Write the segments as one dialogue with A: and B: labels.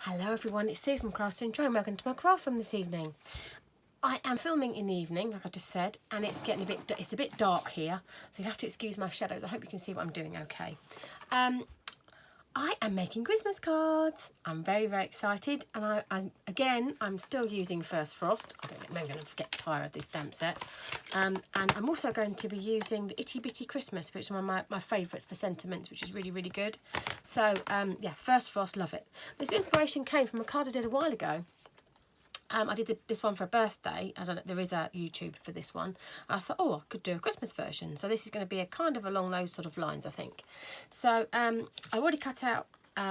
A: Hello everyone, it's Sue from Crafts to Enjoy and welcome to my craft room this evening. I am filming in the evening, like I just said, and it's getting a bit dark here, so you have to excuse my shadows. I hope you can see what I'm doing okay. I am making Christmas cards. I'm very, very excited, and I'm still using First Frost. I don't know, maybe I'm going to get tired of this stamp set. And I'm also going to be using the Itty Bitty Christmas, which is one of my favourites for sentiments, which is really, really good. So, yeah, First Frost, love it. This inspiration came from a card I did a while ago. I did this one for a birthday. I don't know, there is a YouTube for this one. And I thought, oh, I could do a Christmas version. So this is going to be a kind of along those sort of lines, I think. So I already cut out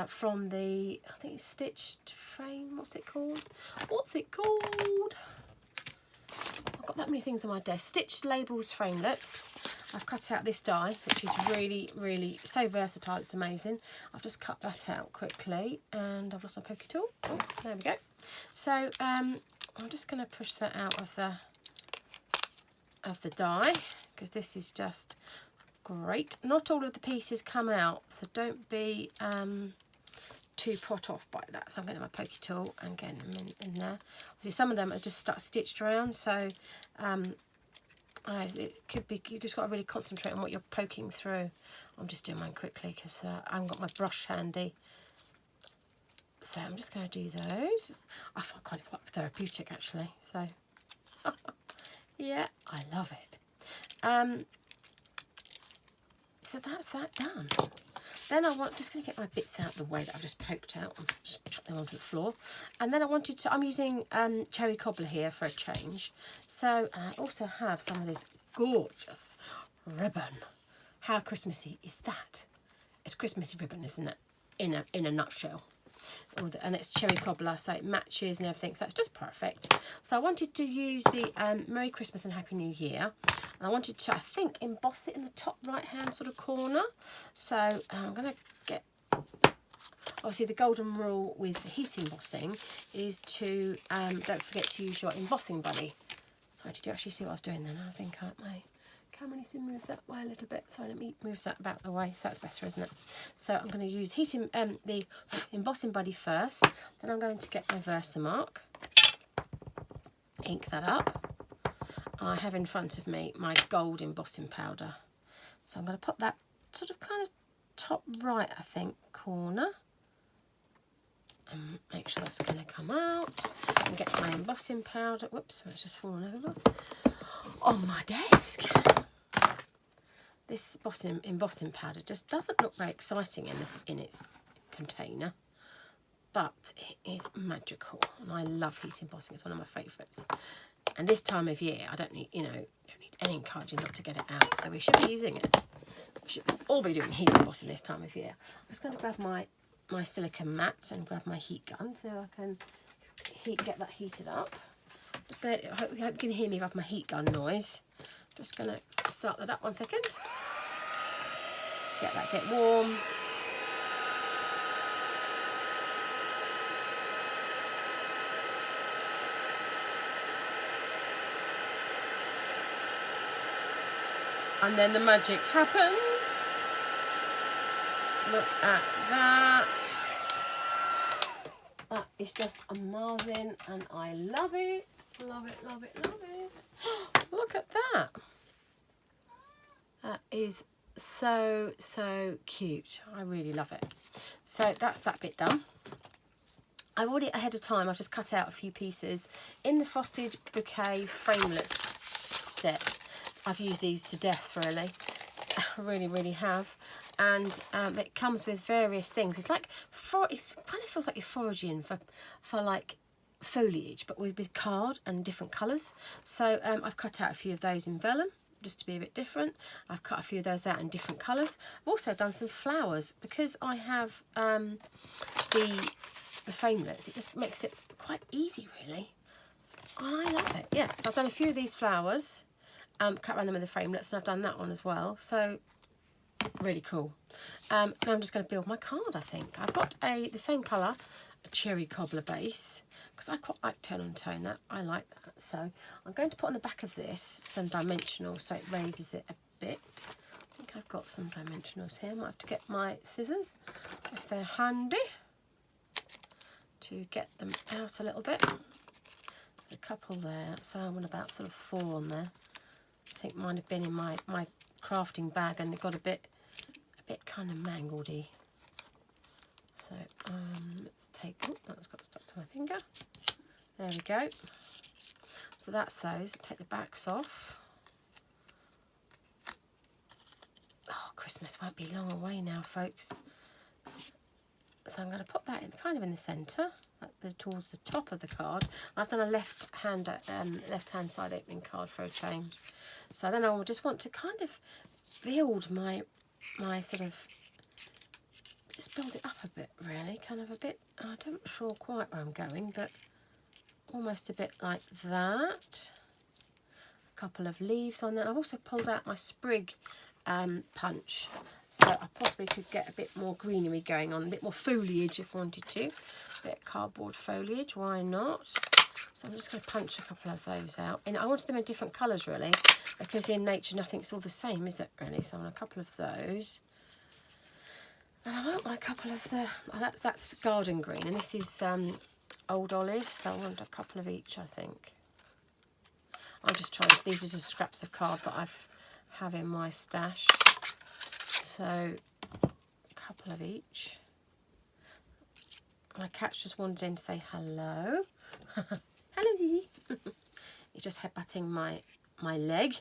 A: from the, I think it's stitched frame. What's it called? What's it called? I've got that many things on my desk. Stitched labels framelets. I've cut out this die, which is really, really so versatile. It's amazing. I've just cut that out quickly, and I've lost my pokey tool. Oh, there we go. So I'm just going to push that out of the die, because this is just great. Not all of the pieces come out, so don't be too put off by that. So I'm getting my pokey tool and getting them in there. Obviously, some of them are just stitched around, so it could be, you just got to really concentrate on what you're poking through. I'm just doing mine quickly because I haven't got my brush handy. So I'm just going to do those. I find kind of quite therapeutic actually. So yeah, I love it. So that's that done. Then just going to get my bits out of the way that I've just poked out and just chuck them onto the floor. And then I'm using Cherry Cobbler here for a change. So I also have some of this gorgeous ribbon. How Christmassy is that? It's Christmassy ribbon, isn't it? In a nutshell. And it's Cherry Cobbler, so it matches and everything, so it's just perfect. So I wanted to use the Merry Christmas and Happy New Year, and I wanted to, I think, emboss it in the top right hand sort of corner. So I'm going to get, obviously the golden rule with heat embossing is to don't forget to use your embossing buddy. Sorry, did you actually see what I was doing then? I think my camera needs to move that way a little bit. So let me move that about the way. So that's better, isn't it? So I'm going to use the embossing buddy first. Then I'm going to get my Versamark, ink that up. I have in front of me my gold embossing powder. So I'm going to put that sort of kind of top right, I think, corner. And make sure that's going to come out. And get my embossing powder. Whoops, it's just fallen over on my desk. This embossing powder just doesn't look very exciting in its container, but it is magical, and I love heat embossing. It's one of my favourites. And this time of year, I don't need any encouraging not to get it out, so we should be using it. We should all be doing heat embossing this time of year. I'm just going to grab my silicone mat and grab my heat gun so I can get that heated up. I hope you can hear me with my heat gun noise. Just going to start that up 1 second. Get warm. And then the magic happens. Look at that. That is just amazing, and I love it. Love it, love it, love it. Look at that. That is so, so cute. I really love it. So that's that bit done. I've already, ahead of time, I've just cut out a few pieces. In the Frosted Bouquet Framelets set, I've used these to death, really. I really, really have. And it comes with various things. It's like, it kind of feels like you're foraging for like foliage, but with card and different colours. So I've cut out a few of those in vellum, just to be a bit different. I've cut a few of those out in different colours. I've also done some flowers, because I have the framelets. It just makes it quite easy, really. And I love it. Yeah, so I've done a few of these flowers, cut around them in the framelets, and I've done that one as well. So really cool. Now I'm just going to build my card, I think. I've got the same colour, a Cherry Cobbler base, because I quite like tone on tone. That I like that. So I'm going to put on the back of this some dimensional, so it raises it a bit. I think I've got some dimensionals here. I might have to get my scissors if they're handy to get them out a little bit. There's a couple there, so I'm on about sort of 4 on there. I think mine have been in my crafting bag and they got a bit kind of mangledy. So let's take, oh, that's got stuck to my finger. There we go. So that's those. Take the backs off. Oh, Christmas won't be long away now, folks. So I'm going to put that in kind of in the centre, towards the top of the card. I've done a left-hand side opening card for a change. So then I just want to kind of build my sort of, just build it up a bit really, kind of a bit, I'm not sure quite where I'm going, but almost a bit like that. A couple of leaves on that. I've also pulled out my sprig punch, so I possibly could get a bit more greenery going on, a bit more foliage if I wanted to. A bit of cardboard foliage, why not? So I'm just going to punch a couple of those out. And I wanted them in different colours really, because in nature nothing's all the same, is it really? So I want a couple of those. And I want a couple of the, oh, that's garden green, and this is old olive, so I want a couple of each, I think. I'm just trying, these are just scraps of card that I have in my stash. So a couple of each. My cat's just wandered in to say hello. Hello, Didi. He's just headbutting my leg.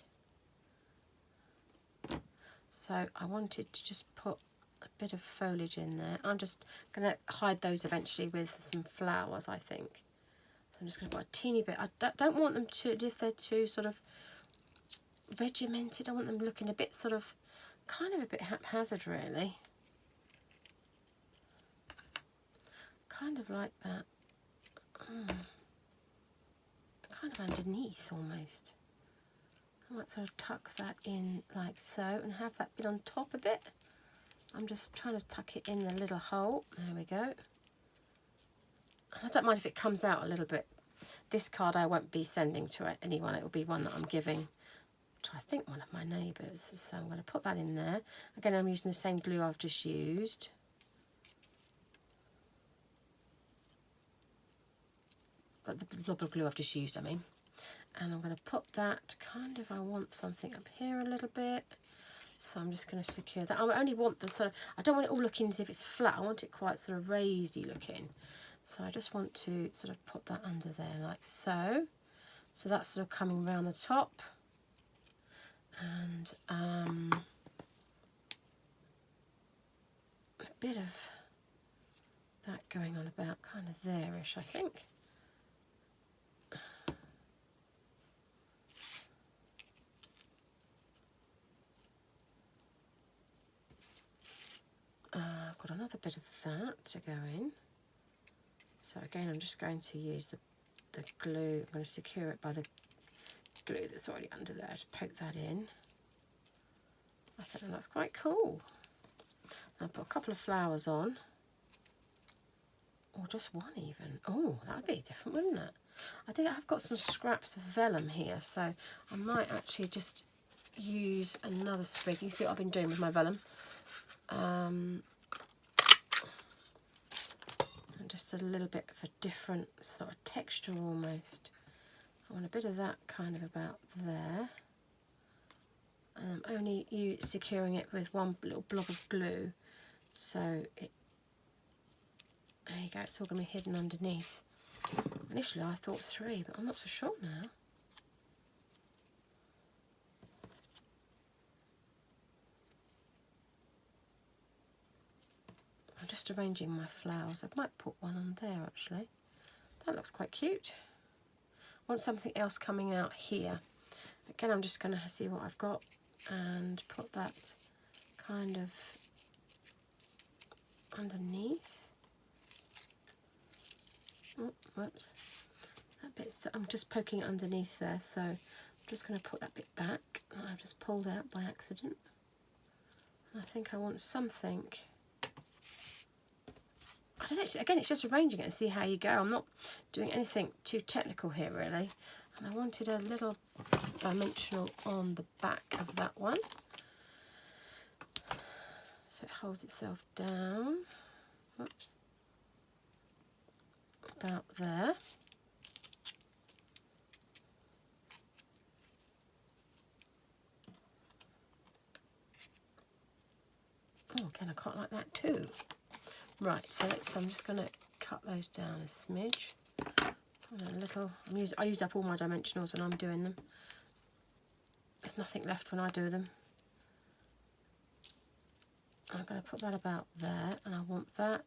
A: So I wanted to just put a bit of foliage in there. I'm just going to hide those eventually with some flowers, I think. So I'm just going to put a teeny bit. I don't want them to, if they're too sort of regimented, I want them looking a bit sort of, kind of a bit haphazard really. Kind of like that. Kind of underneath almost. I might sort of tuck that in like so and have that bit on top a bit. I'm just trying to tuck it in the little hole. There we go. I don't mind if it comes out a little bit. This card I won't be sending to anyone. It will be one that I'm giving to, I think, one of my neighbours. So I'm going to put that in there. Again, I'm using the same glue I've just used. But the blob of glue I've just used, I mean. And I'm going to put that kind of, I want something up here a little bit. So I'm just going to secure that. I only want the sort of, I don't want it all looking as if it's flat. I want it quite sort of raisedy looking. So I just want to sort of put that under there like so. So that's sort of coming around the top. And a bit of that going on about kind of there-ish, I think. I've got another bit of that to go in. So again, I'm just going to use the glue. I'm going to secure it by the glue that's already under there to poke that in. I think that's quite cool. I'll put a couple of flowers on. Or just one even. Oh, that would be different, wouldn't it? I've got some scraps of vellum here, so I might actually just use another sprig. You see what I've been doing with my vellum. And just a little bit of a different sort of texture almost. I want a bit of that kind of about there. And I'm only securing it with one little blob of glue, so it, there you go, it's all going to be hidden underneath. Initially I thought 3, but I'm not so sure now. I'm just arranging my flowers. I might put one on there actually. That looks quite cute. I want something else coming out here. Again, I'm just going to see what I've got and put that kind of underneath. Oh, whoops. That bit, so I'm just poking it underneath there, so I'm just going to put that bit back that I've just pulled out by accident. I think I want something. I don't know, again, it's just arranging it and see how you go. I'm not doing anything too technical here, really. And I wanted a little dimensional on the back of that one. So it holds itself down. Whoops. about there. Oh, again, I quite like that too. Right, so I'm just going to cut those down a smidge. A little. I use up all my dimensionals when I'm doing them. There's nothing left when I do them. I'm going to put that about there, and I want that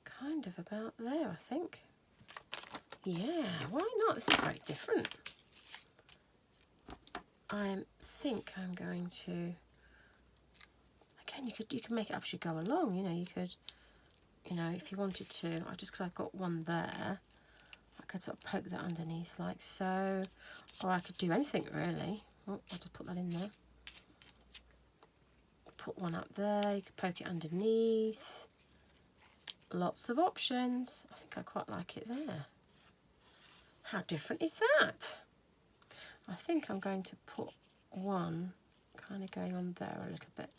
A: kind of about there, I think. Yeah, why not? This is very different. I think I'm going to, again, you could make it up as you go along, you know, you could, you know, if you wanted to, just because I've got one there, I could sort of poke that underneath like so, or I could do anything really. Oh, I'll just put that in there. Put one up there, you could poke it underneath. Lots of options. I think I quite like it there. How different is that? I think I'm going to put one kind of going on there a little bit.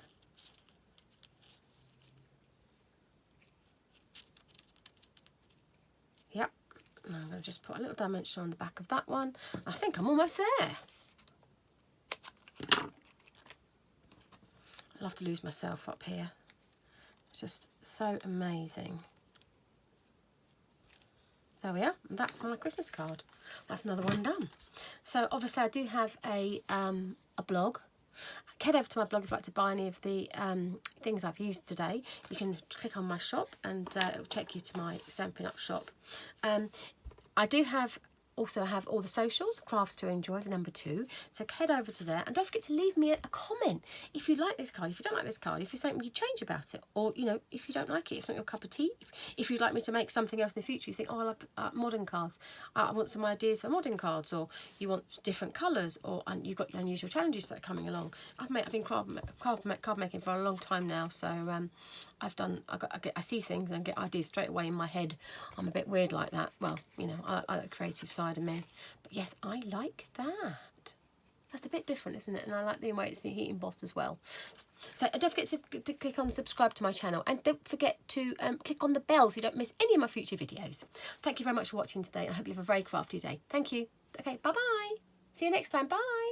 A: Yep, and I'm going to just put a little dimension on the back of that one. I think I'm almost there. I love to lose myself up here. It's just so amazing. There we are, and that's my Christmas card. That's another one done. So obviously I do have a blog. Head over to my blog if you'd like to buy any of the things I've used today. You can click on my shop and it will take you to my Stampin' Up shop. I do also have all the socials, Crafts to Enjoy, the #2. So head over to there and don't forget to leave me a comment if you like this card, if you don't like this card, if there's something you change about it, or you know, if you don't like it, if it's not your cup of tea, if you'd like me to make something else in the future, you think, oh, I love modern cards, I want some ideas for modern cards, or you want different colours, or you've got your unusual challenges that are coming along. I've been card making for a long time now, so I see things and get ideas straight away in my head. I'm a bit weird like that. Well, you know, I like the creative side of me. But yes, I like that. That's a bit different, isn't it? And I like the way it's the heat embossed as well. So don't forget to click on subscribe to my channel. And don't forget to click on the bell so you don't miss any of my future videos. Thank you very much for watching today. I hope you have a very crafty day. Thank you. Okay, bye-bye. See you next time. Bye.